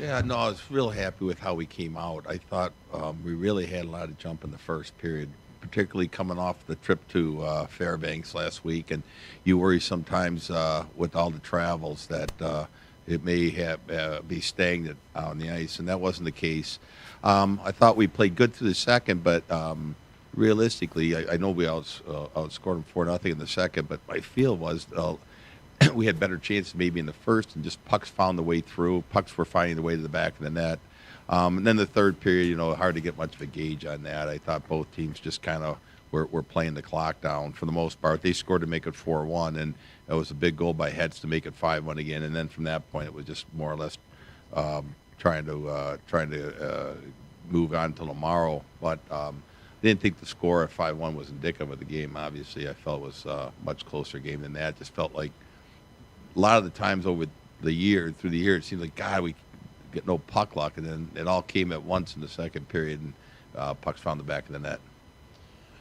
Yeah, no, I was real happy with how we came out. I thought we really had a lot of jump in the first period, particularly coming off the trip to Fairbanks last week. And you worry sometimes with all the travels that it may have be stagnant on the ice, and that wasn't the case. I thought we played good through the second, but realistically, I know we outscored them 4-0 in the second, but my feel was we had better chances maybe in the first, and just pucks found the way through. Pucks were finding the way to the back of the net. And then the third period, hard to get much of a gauge on that. I thought both teams just kind of were playing the clock down for the most part. They scored to make it 4-1, and it was a big goal by Hetz to make it 5-1 again. And then from that point, it was just more or less trying to move on to tomorrow. But didn't think the score at 5-1 was indicative of the game. Obviously, I felt it was a much closer game than that. Just felt like a lot of the times through the year, it seemed like, God, we get no puck luck, and then it all came at once in the second period, and pucks found the back of the net.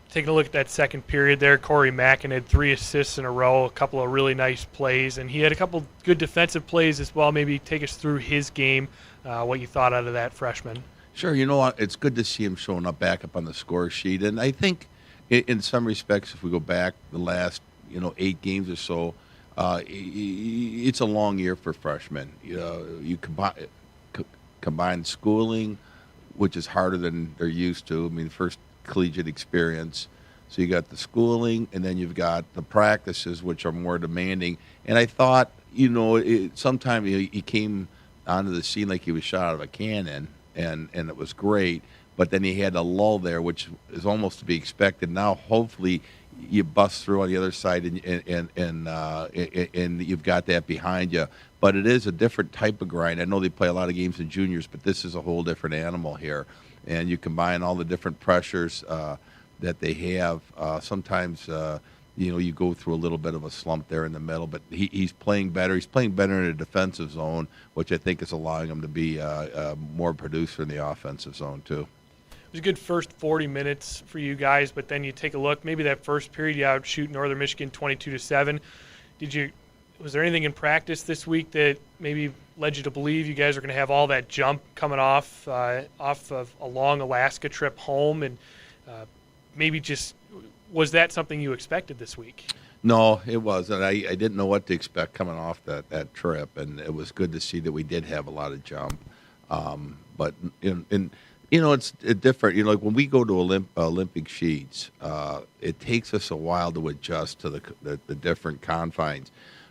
Taking a look at that second period there, Corey Mackin had 3 assists in a row, a couple of really nice plays, and he had a couple good defensive plays as well. Maybe take us through his game, what you thought out of that freshman. Sure, it's good to see him showing up back up on the score sheet, and I think in some respects, if we go back the last 8 games or so, it's a long year for freshmen. You combine schooling, which is harder than they're used to. I mean, first collegiate experience. So you got the schooling, and then you've got the practices, which are more demanding. And I thought, sometime he came onto the scene like he was shot out of a cannon, and it was great. But then he had a lull there, which is almost to be expected. Now, hopefully, you bust through on the other side, and you've got that behind you. But it is a different type of grind. I know they play a lot of games in juniors, but this is a whole different animal here. And you combine all the different pressures that they have. Sometimes, you go through a little bit of a slump there in the middle, but he's playing better. He's playing better in a defensive zone, which I think is allowing him to be more producer in the offensive zone, too. It was a good first 40 minutes for you guys, but then you take a look, maybe that first period you outshoot Northern Michigan 22-7. Was there anything in practice this week that maybe led you to believe you guys are going to have all that jump coming off of a long Alaska trip home, and maybe just was that something you expected this week? No, it wasn't. I didn't know what to expect coming off that trip, and it was good to see that we did have a lot of jump. But it's different. Like when we go to Olympic sheets, it takes us a while to adjust to the different confines.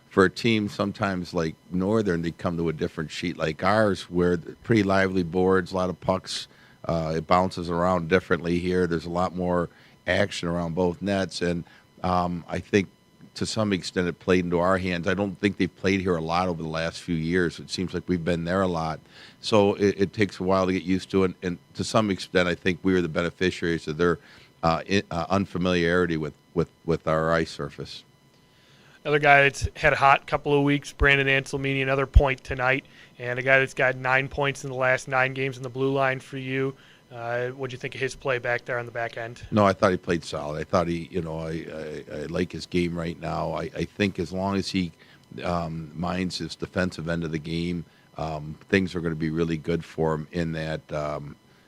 For a team sometimes like Northern, they come to a different sheet like ours, where pretty lively boards, a lot of pucks. It bounces around differently here. There's a lot more action around both nets, and I think to some extent it played into our hands. I don't think they've played here a lot over the last few years. It seems like we've been there a lot. So it takes a while to get used to it, and to some extent I think we were the beneficiaries of their unfamiliarity with our ice surface. Another guy that's had a hot couple of weeks, Brandon Anselmini, another point tonight, and a guy that's got 9 points in the last 9 games in the blue line for you. What'd you think of his play back there on the back end? No, I thought he played solid. I thought I like his game right now. I think as long as he minds his defensive end of the game, things are going to be really good for him in that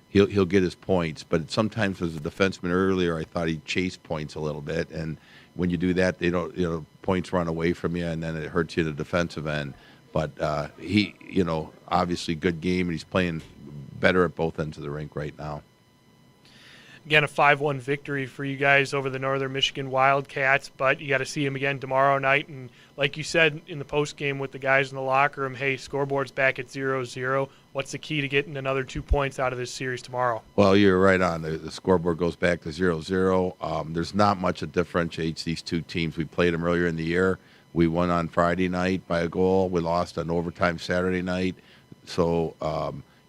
he'll get his points. But sometimes as a defenseman earlier, I thought he chased points a little bit, and when you do that, they don't, points run away from you, and then it hurts you in the defensive end. But he, obviously good game, and he's playing better at both ends of the rink right now. Again, a 5-1 victory for you guys over the Northern Michigan Wildcats, but you got to see them again tomorrow night. And like you said in the postgame with the guys in the locker room, hey, scoreboard's back at 0-0. What's the key to getting another 2 points out of this series tomorrow? Well, you're right on. The scoreboard goes back to 0-0. There's not much that differentiates these two teams. We played them earlier in the year. We won on Friday night by a goal. We lost on overtime Saturday night. So,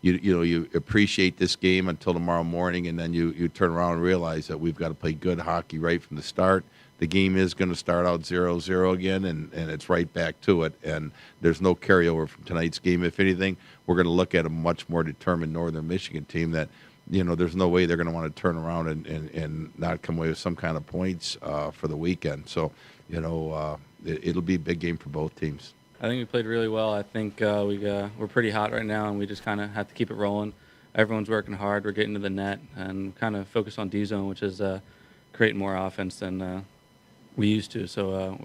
you appreciate this game until tomorrow morning, and then you turn around and realize that we've got to play good hockey right from the start. The game is going to start out 0-0 again, and it's right back to it. And there's no carryover from tonight's game. If anything, we're going to look at a much more determined Northern Michigan team that, there's no way they're going to want to turn around and not come away with some kind of points for the weekend. So, it'll be a big game for both teams. I think we played really well. I think we're pretty hot right now, and we just kind of have to keep it rolling. Everyone's working hard. We're getting to the net and kind of focus on D zone, which is creating more offense than we used to. So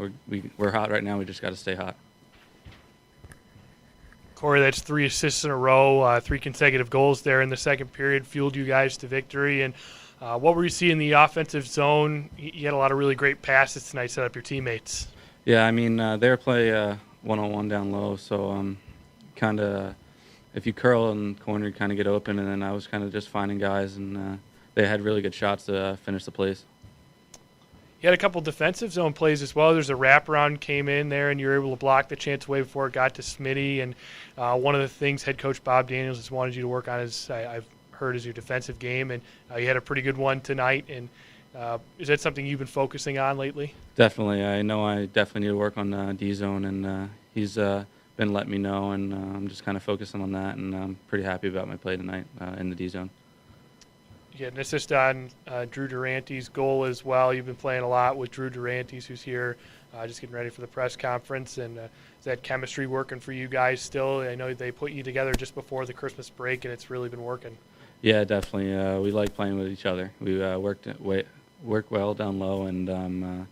we're hot right now. We just got to stay hot. Corey, that's 3 assists in a row, 3 consecutive goals there in the second period, fueled you guys to victory. And what were you seeing in the offensive zone? You had a lot of really great passes tonight, set up your teammates. Yeah, I mean, they were play one-on-one down low, so kind of if you curl in the corner, you kind of get open, and then I was kind of just finding guys, and they had really good shots to finish the plays. You had a couple defensive zone plays as well. There's a wraparound came in there, and you were able to block the chance away before it got to Smitty. And one of the things head coach Bob Daniels has wanted you to work on is, I've heard, is your defensive game, and you had a pretty good one tonight. And is that something you've been focusing on lately? Definitely. I know I definitely need to work on D zone, and he's been letting me know, and I'm just kind of focusing on that, and I'm pretty happy about my play tonight in the D zone. You had an assist on Drew Dorantes' goal as well. You've been playing a lot with Drew Dorantes, who's here, just getting ready for the press conference. And is that chemistry working for you guys still? I know they put you together just before the Christmas break, and it's really been working. Yeah, definitely. We like playing with each other. We work well down low, and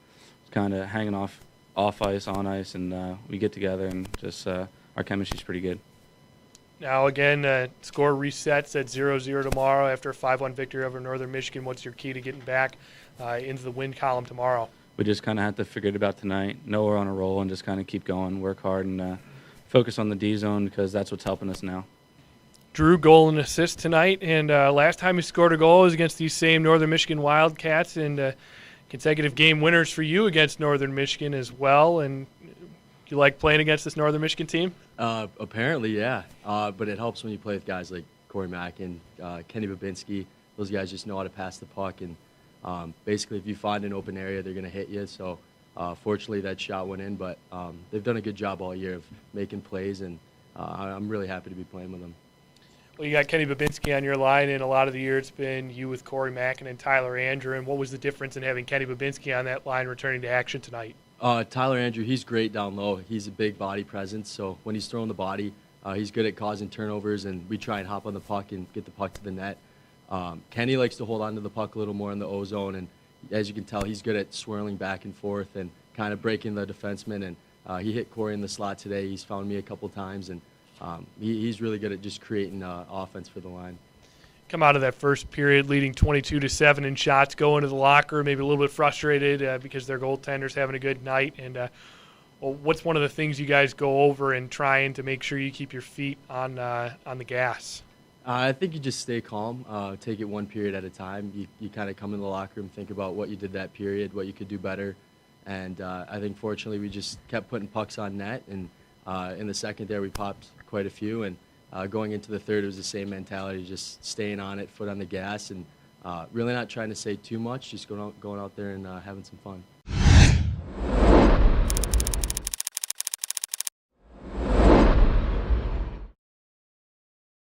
kind of hanging off ice, on ice, and we get together, and just our chemistry's pretty good. Now, again, score resets at 0-0 tomorrow after a 5-1 victory over Northern Michigan. What's your key to getting back into the win column tomorrow? We just kind of have to figure it out tonight, know we're on a roll, and just kind of keep going, work hard, and focus on the D zone because that's what's helping us now. Drew, goal and assist tonight, and last time he scored a goal was against these same Northern Michigan Wildcats, and consecutive game winners for you against Northern Michigan as well. And you like playing against this Northern Michigan team? Apparently, yeah. But it helps when you play with guys like Corey Mackin, Kenny Babinski. Those guys just know how to pass the puck, and basically if you find an open area, they're going to hit you. So fortunately that shot went in, but they've done a good job all year of making plays, and I'm really happy to be playing with them. Well, you got Kenny Babinski on your line, and a lot of the year it's been you with Corey Mackin and Tyler Andrew. And what was the difference in having Kenny Babinski on that line returning to action tonight? Tyler Andrew, he's great down low. He's a big body presence, so when he's throwing the body, he's good at causing turnovers, and we try and hop on the puck and get the puck to the net. Kenny likes to hold on to the puck a little more in the O zone, and as you can tell, he's good at swirling back and forth and kind of breaking the defenseman. And he hit Corey in the slot today. He's found me a couple times, and he's really good at just creating offense for the line. Come out of that first period leading 22-7 in shots, go into the locker room maybe a little bit frustrated because their goaltender's having a good night. And what's one of the things you guys go over and trying to make sure you keep your feet on the gas? I think you just stay calm, take it one period at a time. You kind of come in the locker room, think about what you did that period, what you could do better. And I think fortunately we just kept putting pucks on net, and in the second there we popped quite a few, and going into the third it was the same mentality, just staying on it, foot on the gas, and really not trying to say too much, just going out there and having some fun.